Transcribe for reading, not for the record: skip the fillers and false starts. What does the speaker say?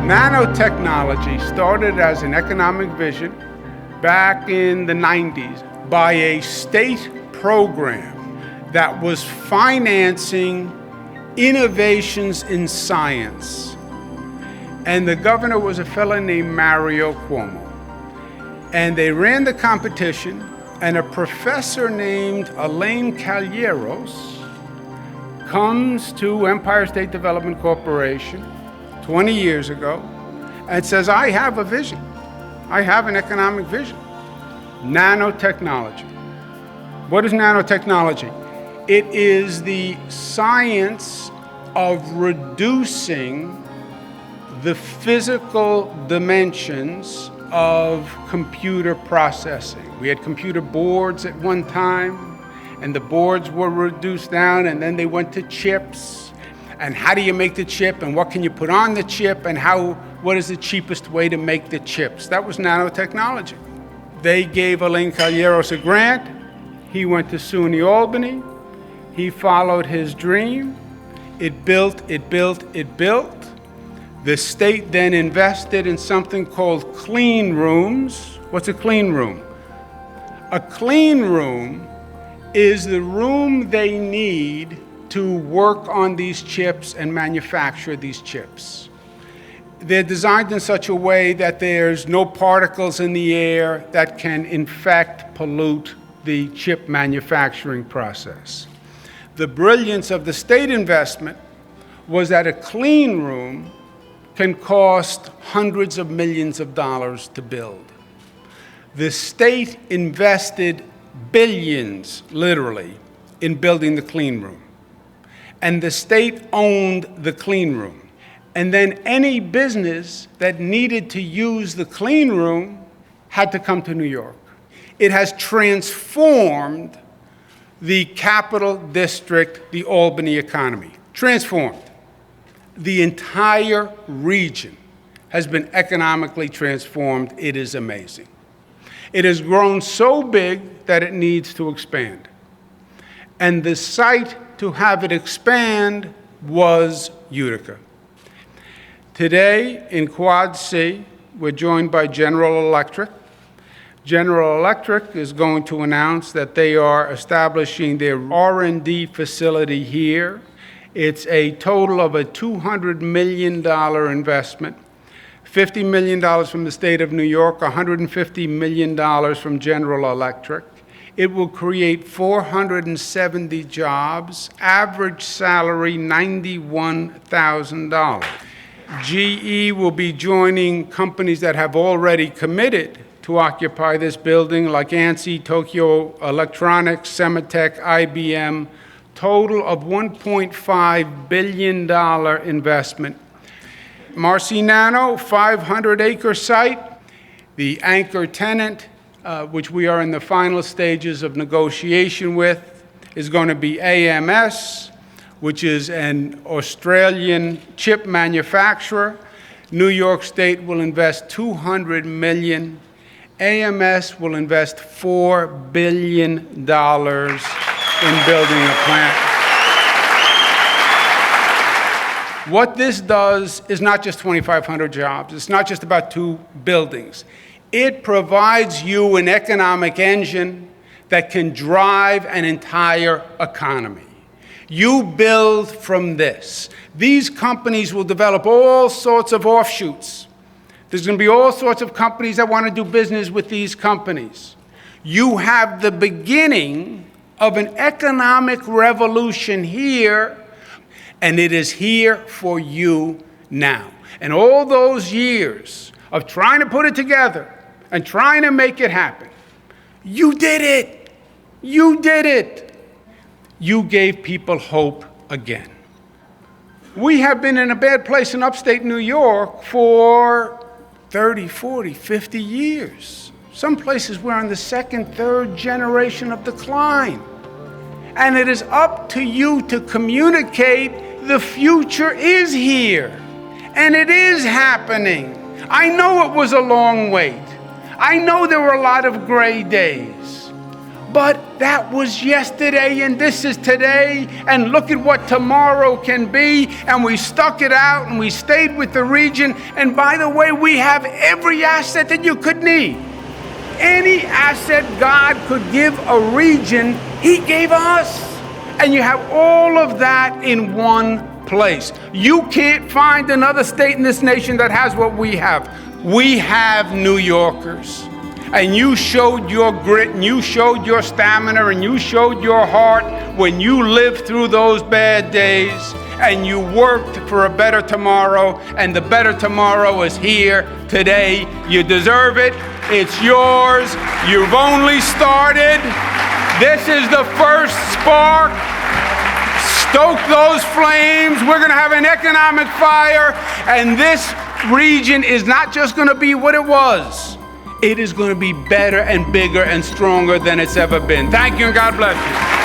Nanotechnology started as an economic vision back in the 90s by a state program that was financing innovations in science. And the governor was a fellow named Mario Cuomo. And they ran the competition, and a professor named Elaine Calleros comes to Empire State Development Corporation 20 years ago and says, I have a vision. I have an economic vision. Nanotechnology. What is nanotechnology? It is the science of reducing the physical dimensions of computer processing. We had computer boards at one time, and the boards were reduced down, and then they went to chips. And how do you make the chip, and what can you put on the chip, and what is the cheapest way to make the chips? That was nanotechnology. They gave Elaine Calleros a grant. He went to SUNY Albany. He followed his dream. It built. The state then invested in something called clean rooms. What's a clean room? A clean room is the room they need to work on these chips and manufacture these chips. They're designed in such a way that there's no particles in the air that can infect, pollute the chip manufacturing process. The brilliance of the state investment was that a clean room can cost hundreds of millions of dollars to build. The state invested billions, literally, in building the clean room. And the state owned the clean room. And then any business that needed to use the clean room had to come to New York. It has transformed the capital district, the Albany economy. Transformed. The entire region has been economically transformed. It is amazing. It has grown so big that it needs to expand. And the site to have it expand was Utica. Today, in Quad C, we're joined by General Electric. General Electric is going to announce that they are establishing their R&D facility here. It's a total of a $200 million investment, $50 million from the state of New York, $150 million from General Electric. It will create 470 jobs, average salary $91,000. GE will be joining companies that have already committed to occupy this building, like ANSI, Tokyo Electronics, Sematech, IBM, total of $1.5 billion investment. Marcy Nano, 500-acre site. The anchor tenant, which we are in the final stages of negotiation with, is going to be AMS, which is an Australian chip manufacturer. New York State will invest $200 million. AMS will invest $4 billion in building a plant. What this does is not just 2,500 jobs. It's not just about 2 buildings. It provides you an economic engine that can drive an entire economy. You build from this. These companies will develop all sorts of offshoots. There's going to be all sorts of companies that want to do business with these companies. You have the beginning of an economic revolution here, and it is here for you now. And all those years of trying to put it together and trying to make it happen, you did it. You did it. You gave people hope again. We have been in a bad place in upstate New York for 30, 40, 50 years. Some places we're on the 2nd, 3rd generation of decline. And it is up to you to communicate the future is here. And it is happening. I know it was a long wait. I know there were a lot of gray days. But that was yesterday, and this is today, and look at what tomorrow can be. And we stuck it out, and we stayed with the region. And by the way, we have every asset that you could need. Any asset God could give a region, He gave us. And you have all of that in one place. You can't find another state in this nation that has what we have. We have New Yorkers. And you showed your grit, and you showed your stamina, and you showed your heart when you lived through those bad days, and you worked for a better tomorrow, and the better tomorrow is here today. You deserve it. It's yours. You've only started. This is the first spark. Stoke those flames. We're going to have an economic fire, and this region is not just going to be what it was. It is going to be better and bigger and stronger than it's ever been. Thank you, and God bless you.